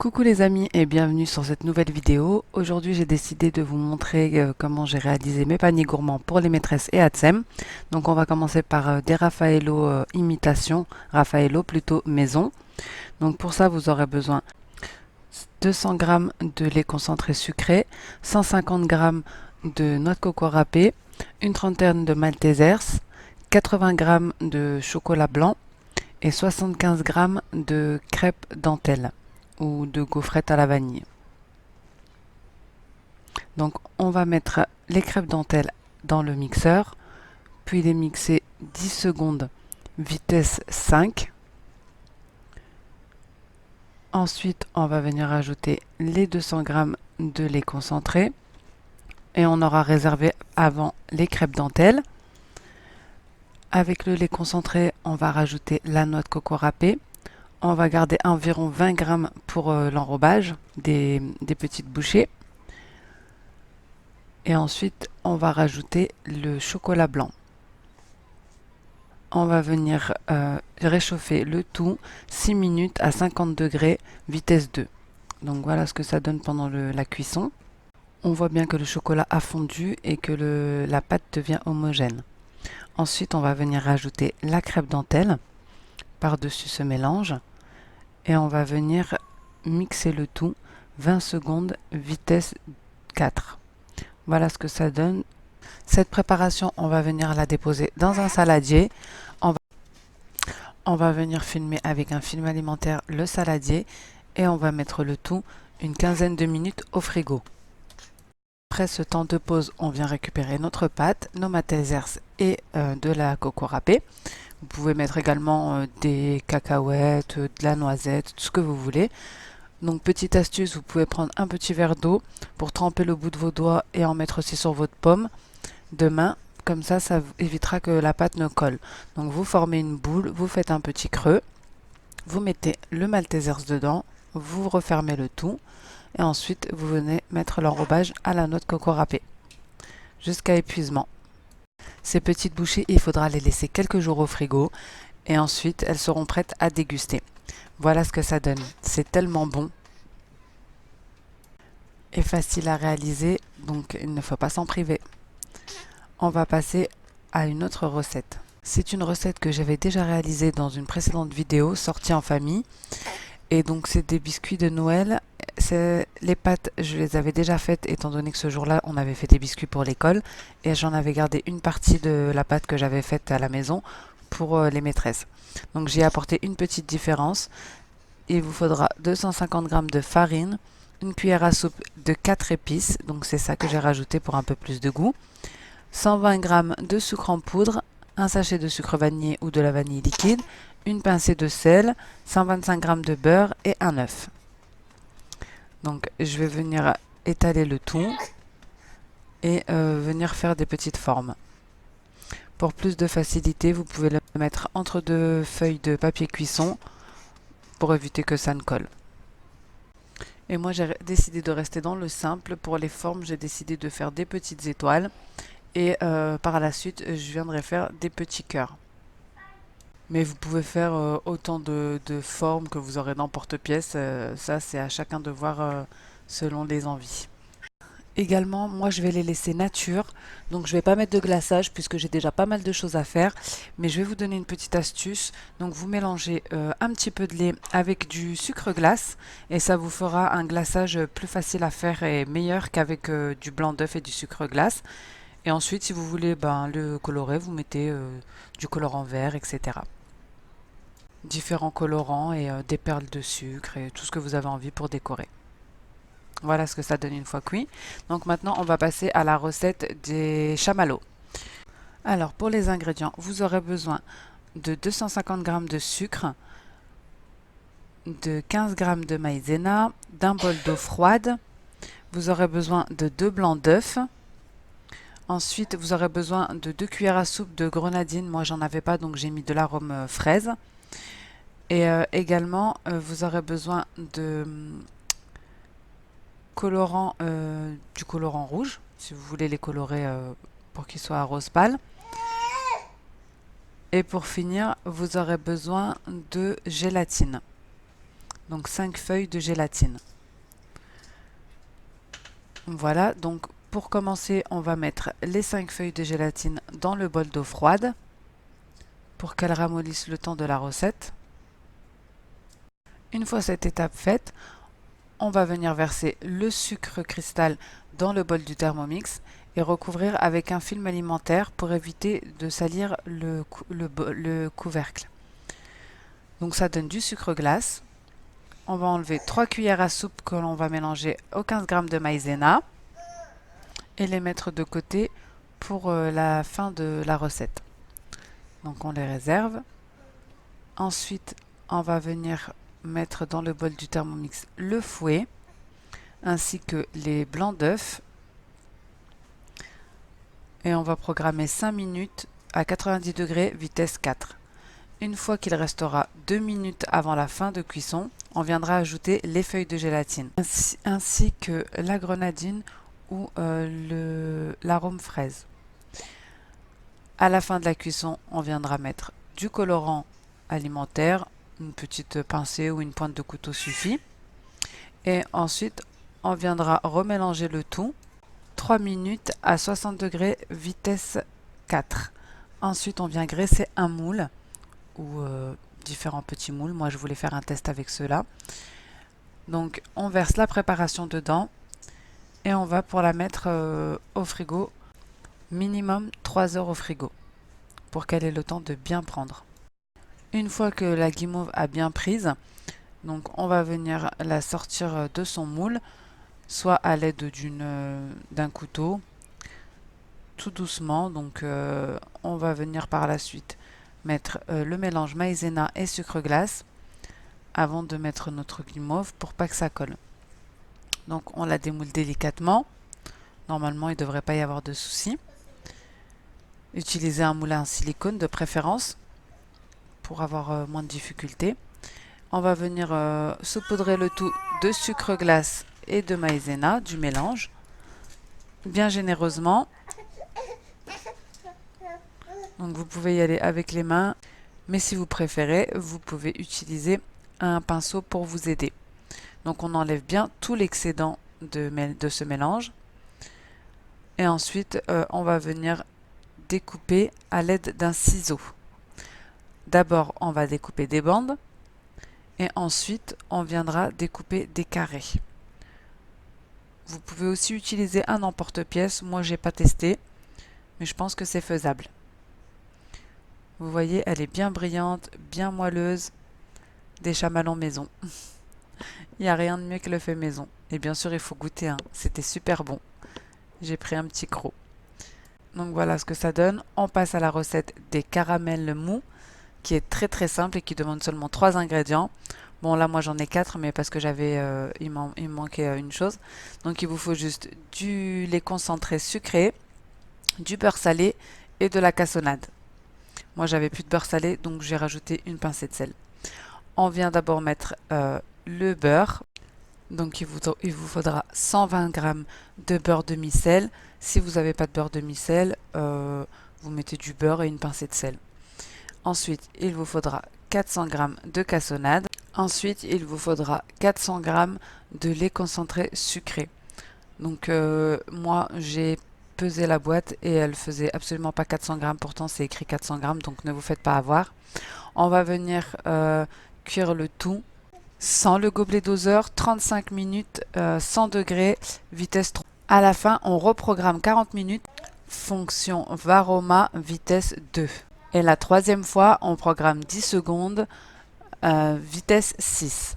Coucou les amis et bienvenue sur cette nouvelle vidéo. Aujourd'hui j'ai décidé de vous montrer comment j'ai réalisé mes paniers gourmands pour les maîtresses et Atsem. Donc on va commencer par des Raffaello imitation, Raffaello plutôt maison. Donc pour ça vous aurez besoin 200 g de lait concentré sucré, 150 g de noix de coco râpée, une trentaine de Maltesers, 80 g de chocolat blanc et 75 g de crêpes dentelle ou de gaufrettes à la vanille. Donc on va mettre les crêpes dentelle dans le mixeur, puis les mixer 10 secondes vitesse 5. Ensuite on va venir ajouter les 200 g de lait concentré et on aura réservé avant les crêpes dentelle. Avec le lait concentré on va rajouter la noix de coco râpée. On va garder environ 20 g pour l'enrobage des petites bouchées. Et ensuite, on va rajouter le chocolat blanc. On va venir réchauffer le tout 6 minutes à 50 degrés, vitesse 2. Donc voilà ce que ça donne pendant la cuisson. On voit bien que le chocolat a fondu et que la pâte devient homogène. Ensuite, on va venir rajouter la crêpe dentelle par-dessus ce mélange. Et on va venir mixer le tout 20 secondes vitesse 4. Voilà ce que ça donne. Cette préparation, on va venir la déposer dans un saladier. On va venir filmer avec un film alimentaire le saladier et on va mettre le tout une quinzaine de minutes au frigo. Après ce temps de pause, on vient récupérer notre pâte, nos Maltesers et de la coco râpée. Vous pouvez mettre également des cacahuètes, de la noisette, tout ce que vous voulez. Donc petite astuce, vous pouvez prendre un petit verre d'eau pour tremper le bout de vos doigts et en mettre aussi sur votre paume de main. Comme ça évitera que la pâte ne colle. Donc vous formez une boule, vous faites un petit creux, vous mettez le Maltesers dedans, vous refermez le tout et ensuite vous venez mettre l'enrobage à la noix de coco râpée jusqu'à épuisement. Ces petites bouchées, il faudra les laisser quelques jours au frigo et ensuite elles seront prêtes à déguster. Voilà ce que ça donne. C'est tellement bon et facile à réaliser, donc il ne faut pas s'en priver. On va passer à une autre recette. C'est une recette que j'avais déjà réalisée dans une précédente vidéo sortie en famille. Et donc c'est des biscuits de Noël. Les pâtes, je les avais déjà faites étant donné que ce jour-là, on avait fait des biscuits pour l'école. Et j'en avais gardé une partie de la pâte que j'avais faite à la maison pour les maîtresses. Donc j'ai apporté une petite différence. Il vous faudra 250 g de farine, une cuillère à soupe de 4 épices. Donc c'est ça que j'ai rajouté pour un peu plus de goût. 120 g de sucre en poudre, un sachet de sucre vanillé ou de la vanille liquide, une pincée de sel, 125 g de beurre et un œuf. Donc je vais venir étaler le tout et venir faire des petites formes. Pour plus de facilité, vous pouvez le mettre entre deux feuilles de papier cuisson pour éviter que ça ne colle. Et moi j'ai décidé de rester dans le simple. Pour les formes, j'ai décidé de faire des petites étoiles. Et par la suite, je viendrai faire des petits cœurs. Mais vous pouvez faire autant de formes que vous aurez dans porte-pièce. Ça, c'est à chacun de voir selon les envies. Également, moi, je vais les laisser nature. Donc, je ne vais pas mettre de glaçage puisque j'ai déjà pas mal de choses à faire. Mais je vais vous donner une petite astuce. Donc, vous mélangez un petit peu de lait avec du sucre glace. Et ça vous fera un glaçage plus facile à faire et meilleur qu'avec du blanc d'œuf et du sucre glace. Et ensuite, si vous voulez le colorer, vous mettez du colorant vert, etc. Différents colorants et des perles de sucre et tout ce que vous avez envie pour décorer. Voilà ce que ça donne une fois cuit. Donc maintenant, on va passer à la recette des chamallows. Alors, pour les ingrédients, vous aurez besoin de 250 g de sucre, de 15 g de maïzena, d'un bol d'eau froide. Vous aurez besoin de 2 blancs d'œufs. Ensuite, vous aurez besoin de 2 cuillères à soupe de grenadine. Moi, j'en avais pas, donc j'ai mis de l'arôme fraise. Et également, vous aurez besoin de colorant, du colorant rouge, si vous voulez les colorer pour qu'ils soient à rose pâle. Et pour finir, vous aurez besoin de gélatine. donc 5 feuilles de gélatine. Voilà, donc pour commencer, on va mettre les 5 feuilles de gélatine dans le bol d'eau froide pour qu'elles ramollissent le temps de la recette. Une fois cette étape faite, on va venir verser le sucre cristal dans le bol du Thermomix et recouvrir avec un film alimentaire pour éviter de salir le couvercle. Donc ça donne du sucre glace. On va enlever 3 cuillères à soupe que l'on va mélanger aux 15 g de maïzena et les mettre de côté pour la fin de la recette. Donc on les réserve. Ensuite, on va venir mettre dans le bol du Thermomix le fouet ainsi que les blancs d'œufs et on va programmer 5 minutes à 90 degrés vitesse 4. Une fois qu'il restera 2 minutes avant la fin de cuisson, on viendra ajouter les feuilles de gélatine ainsi que la grenadine ou l'arôme fraise. À la fin de la cuisson, on viendra mettre du colorant alimentaire, une petite pincée ou une pointe de couteau suffit. Et ensuite, on viendra remélanger le tout 3 minutes à 60 degrés vitesse 4. Ensuite, on vient graisser un moule ou différents petits moules. Moi, je voulais faire un test avec ceux-là. Donc, on verse la préparation dedans et on va pour la mettre au frigo, minimum 3 heures au frigo, pour qu'elle ait le temps de bien prendre. Une fois que la guimauve a bien prise, donc on va venir la sortir de son moule, soit à l'aide d'un couteau, tout doucement. Donc on va venir par la suite mettre le mélange maïzena et sucre glace avant de mettre notre guimauve pour pas que ça colle. Donc on la démoule délicatement. Normalement, il ne devrait pas y avoir de soucis. Utilisez un moulin en silicone de préférence pour avoir moins de difficultés. On va venir saupoudrer le tout de sucre glace et de maïzena, du mélange, bien généreusement. Donc vous pouvez y aller avec les mains, mais si vous préférez, vous pouvez utiliser un pinceau pour vous aider. Donc on enlève bien tout l'excédent de ce mélange. Et ensuite, on va venir découper à l'aide d'un ciseau. D'abord, on va découper des bandes et ensuite, on viendra découper des carrés. Vous pouvez aussi utiliser un emporte-pièce. Moi, j'ai pas testé, mais je pense que c'est faisable. Vous voyez, elle est bien brillante, bien moelleuse. Des chamallows maison. Il n'y a rien de mieux que le fait maison. Et bien sûr, il faut goûter. C'était super bon. J'ai pris un petit croc. Donc voilà ce que ça donne. On passe à la recette des caramels mous, qui est très très simple et qui demande seulement 3 ingrédients. Bon là moi j'en ai 4, mais parce que il me manquait une chose. Donc il vous faut juste du lait concentré sucré, du beurre salé et de la cassonade. Moi j'avais plus de beurre salé, donc j'ai rajouté une pincée de sel. On vient d'abord mettre le beurre. Donc il vous faudra 120 g de beurre demi-sel. Si vous n'avez pas de beurre demi-sel, vous mettez du beurre et une pincée de sel. Ensuite, il vous faudra 400 g de cassonade. Ensuite, il vous faudra 400 g de lait concentré sucré. Donc moi, j'ai pesé la boîte et elle faisait absolument pas 400 g. Pourtant, c'est écrit 400 g, donc ne vous faites pas avoir. On va venir cuire le tout sans le gobelet doseur, 35 minutes, 100 degrés, vitesse 3. À la fin, on reprogramme 40 minutes, fonction Varoma, vitesse 2. Et la troisième fois, on programme 10 secondes, vitesse 6.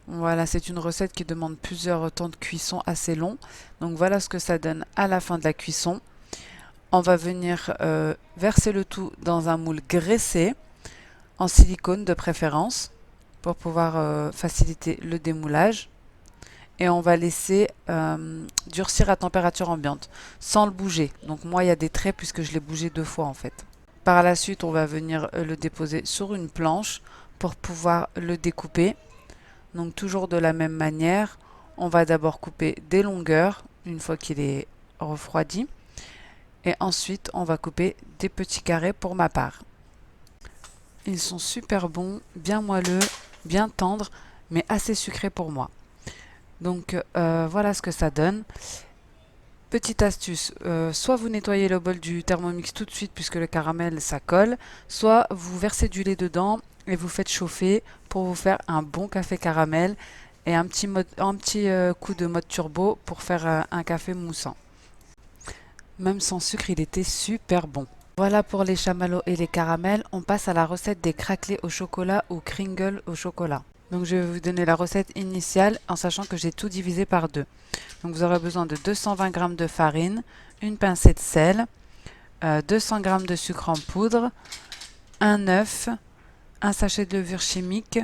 Voilà, c'est une recette qui demande plusieurs temps de cuisson assez longs. Donc voilà ce que ça donne à la fin de la cuisson. On va venir verser le tout dans un moule graissé, en silicone de préférence, pour pouvoir faciliter le démoulage. Et on va laisser durcir à température ambiante, sans le bouger. Donc moi, il y a des traits puisque je l'ai bougé 2 fois en fait. Par la suite, on va venir le déposer sur une planche pour pouvoir le découper. Donc toujours de la même manière, on va d'abord couper des longueurs une fois qu'il est refroidi. Et ensuite, on va couper des petits carrés pour ma part. Ils sont super bons, bien moelleux. bien tendre, mais assez sucré pour moi. Donc voilà ce que ça donne. Petite astuce, soit vous nettoyez le bol du Thermomix tout de suite puisque le caramel ça colle, soit vous versez du lait dedans et vous faites chauffer pour vous faire un bon café caramel et un petit coup de mode turbo pour faire un café moussant. Même sans sucre, il était super bon. Voilà pour les chamallows et les caramels. On passe à la recette des craquelés au chocolat ou Kringle au chocolat. Donc je vais vous donner la recette initiale en sachant que j'ai tout divisé par deux. Donc vous aurez besoin de 220 g de farine, une pincée de sel, 200 g de sucre en poudre, un œuf, un sachet de levure chimique,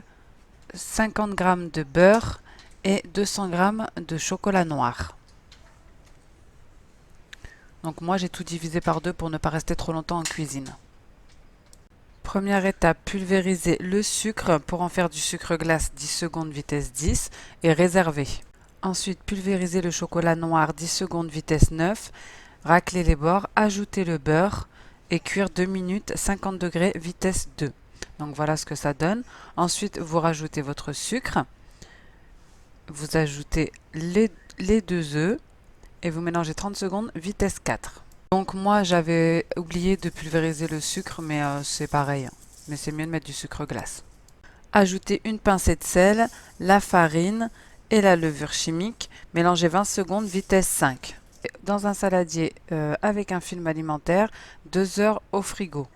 50 g de beurre et 200 g de chocolat noir. Donc moi j'ai tout divisé par deux pour ne pas rester trop longtemps en cuisine. Première étape, pulvériser le sucre pour en faire du sucre glace 10 secondes vitesse 10 et réserver. Ensuite, pulvériser le chocolat noir 10 secondes vitesse 9, racler les bords, ajouter le beurre et cuire 2 minutes 50 degrés vitesse 2. Donc voilà ce que ça donne. Ensuite, vous rajoutez votre sucre, vous ajoutez les 2 œufs et vous mélangez 30 secondes vitesse 4. Donc moi j'avais oublié de pulvériser le sucre, mais c'est pareil, mais c'est mieux de mettre du sucre glace. Ajoutez une pincée de sel, la farine et la levure chimique, mélangez 20 secondes vitesse 5. Dans un saladier avec un film alimentaire, 2 heures au frigo.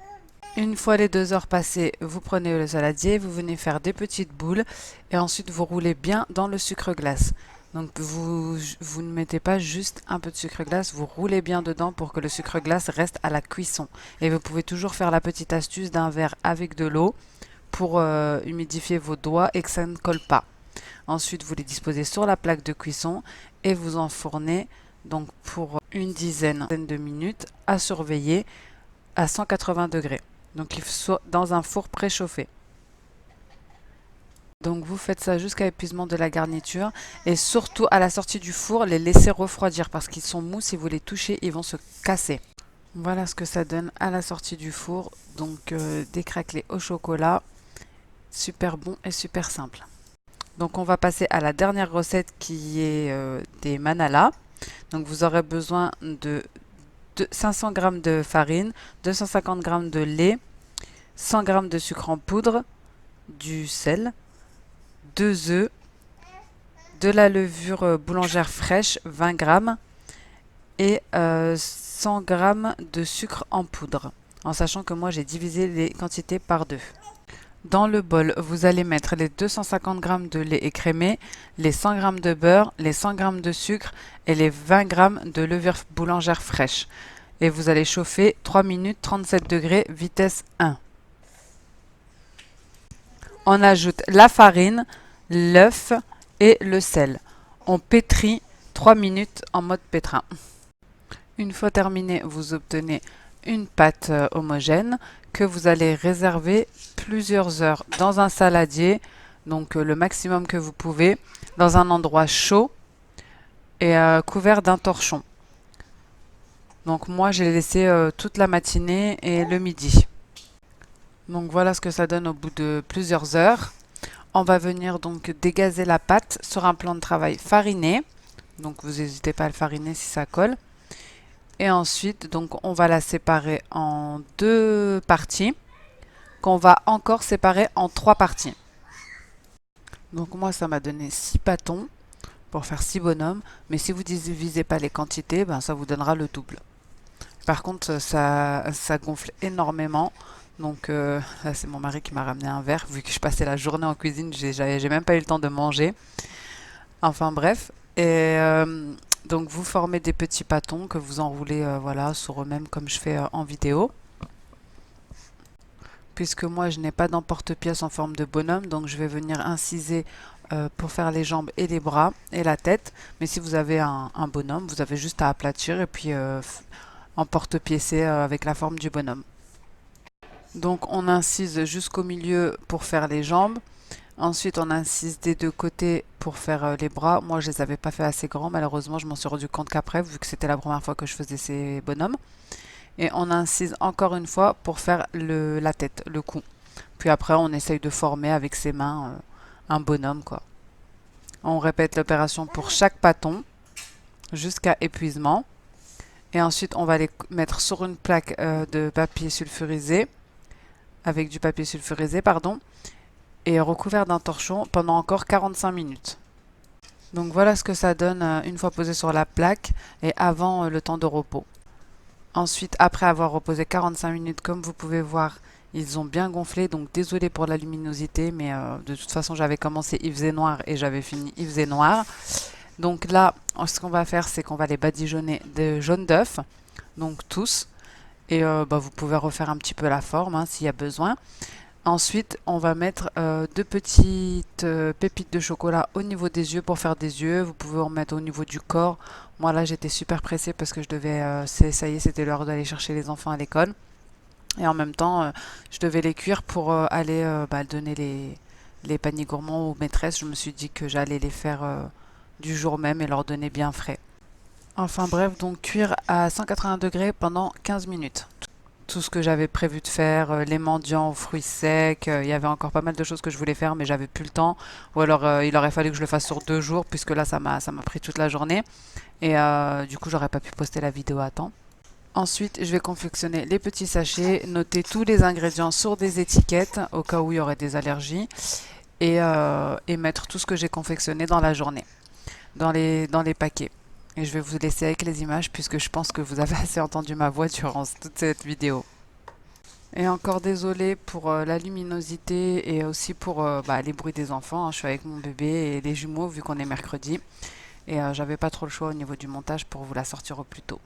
Une fois les 2 heures passées, vous prenez le saladier, vous venez faire des petites boules et ensuite vous roulez bien dans le sucre glace. Donc vous ne mettez pas juste un peu de sucre glace, vous roulez bien dedans pour que le sucre glace reste à la cuisson. Et vous pouvez toujours faire la petite astuce d'un verre avec de l'eau pour humidifier vos doigts et que ça ne colle pas. Ensuite, vous les disposez sur la plaque de cuisson et vous enfournez donc pour une dizaine de minutes à surveiller à 180 degrés. Donc il faut dans un four préchauffé. Donc vous faites ça jusqu'à épuisement de la garniture et surtout à la sortie du four, les laisser refroidir parce qu'ils sont mous, si vous les touchez, ils vont se casser. Voilà ce que ça donne à la sortie du four. Donc des craquelés au chocolat, super bon et super simple. Donc on va passer à la dernière recette qui est des manalas. Donc vous aurez besoin de 500 g de farine, 250 g de lait, 100 g de sucre en poudre, du sel, 2 œufs, de la levure boulangère fraîche 20 g et 100 g de sucre en poudre, en sachant que moi j'ai divisé les quantités par deux. Dans le bol, vous allez mettre les 250 g de lait écrémé, les 100 g de beurre, les 100 g de sucre et les 20 g de levure boulangère fraîche. Et vous allez chauffer 3 minutes 37 degrés vitesse 1. On ajoute la farine, l'œuf et le sel. On pétrit 3 minutes en mode pétrin. Une fois terminé, vous obtenez une pâte homogène que vous allez réserver plusieurs heures dans un saladier, donc le maximum que vous pouvez, dans un endroit chaud et couvert d'un torchon. Donc moi j'ai laissé toute la matinée et le midi. Donc voilà ce que ça donne au bout de plusieurs heures. On va venir donc dégazer la pâte sur un plan de travail fariné. Donc vous n'hésitez pas à le fariner si ça colle. Et ensuite, donc on va la séparer en deux parties, qu'on va encore séparer en 3 parties. Donc moi ça m'a donné 6 pâtons pour faire 6 bonhommes. Mais si vous ne divisez pas les quantités, ben, ça vous donnera le double. Par contre, ça gonfle énormément. Donc là, c'est mon mari qui m'a ramené un verre. Vu que je passais la journée en cuisine, j'ai même pas eu le temps de manger. Enfin bref. Et donc vous formez des petits pâtons que vous enroulez voilà, sur eux-mêmes comme je fais en vidéo. Puisque moi, je n'ai pas d'emporte-pièce en forme de bonhomme, donc je vais venir inciser pour faire les jambes et les bras et la tête. Mais si vous avez un bonhomme, vous avez juste à aplatir et puis emporte-piécer avec la forme du bonhomme. Donc on incise jusqu'au milieu pour faire les jambes. Ensuite on incise des deux côtés pour faire les bras. Moi je les avais pas fait assez grands, malheureusement je m'en suis rendu compte qu'après, vu que c'était la première fois que je faisais ces bonhommes. Et on incise encore une fois pour faire la tête, le cou. Puis après on essaye de former avec ses mains un bonhomme, quoi. On répète l'opération pour chaque pâton jusqu'à épuisement. Et ensuite, on va les mettre sur une plaque de papier sulfurisé, avec du papier sulfurisé, pardon, et recouvert d'un torchon pendant encore 45 minutes. Donc voilà ce que ça donne une fois posé sur la plaque et avant le temps de repos. Ensuite, après avoir reposé 45 minutes, comme vous pouvez voir, ils ont bien gonflé. Donc désolé pour la luminosité, mais de toute façon, j'avais commencé, il faisait noir et j'avais fini, il faisait noir. Donc là, ce qu'on va faire, c'est qu'on va les badigeonner de jaune d'œuf, donc tous. Et vous pouvez refaire un petit peu la forme hein, s'il y a besoin. Ensuite, on va mettre deux petites pépites de chocolat au niveau des yeux pour faire des yeux. Vous pouvez en mettre au niveau du corps. Moi là, j'étais super pressée parce que je devais, ça y est, c'était l'heure d'aller chercher les enfants à l'école. Et en même temps, je devais les cuire pour aller donner les paniers gourmands aux maîtresses. Je me suis dit que j'allais les faire du jour même et leur donner bien frais. Enfin bref, donc cuire à 180 degrés pendant 15 minutes. Tout ce que j'avais prévu de faire, les mendiants aux fruits secs, il y avait encore pas mal de choses que je voulais faire mais j'avais plus le temps. Ou alors il aurait fallu que je le fasse sur 2 jours puisque là ça m'a pris toute la journée. Et du coup j'aurais pas pu poster la vidéo à temps. Ensuite je vais confectionner les petits sachets, noter tous les ingrédients sur des étiquettes au cas où il y aurait des allergies. Et mettre tout ce que j'ai confectionné dans la journée, dans les paquets. Et je vais vous laisser avec les images puisque je pense que vous avez assez entendu ma voix durant toute cette vidéo. Et encore désolée pour la luminosité et aussi pour les bruits des enfants. Hein. Je suis avec mon bébé et les jumeaux vu qu'on est mercredi. Et j'avais pas trop le choix au niveau du montage pour vous la sortir au plus tôt.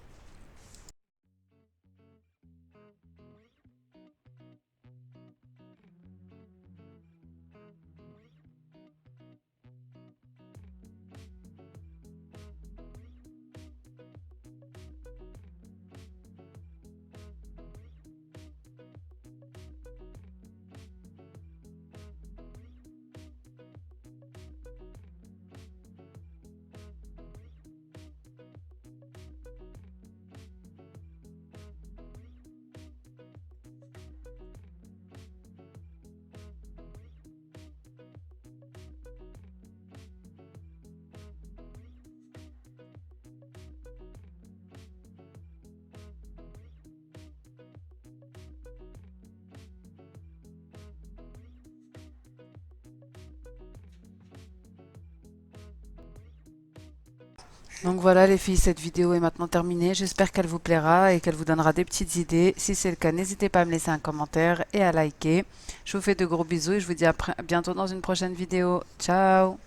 Donc voilà les filles, cette vidéo est maintenant terminée. J'espère qu'elle vous plaira et qu'elle vous donnera des petites idées. Si c'est le cas, n'hésitez pas à me laisser un commentaire et à liker. Je vous fais de gros bisous et je vous dis à bientôt dans une prochaine vidéo. Ciao!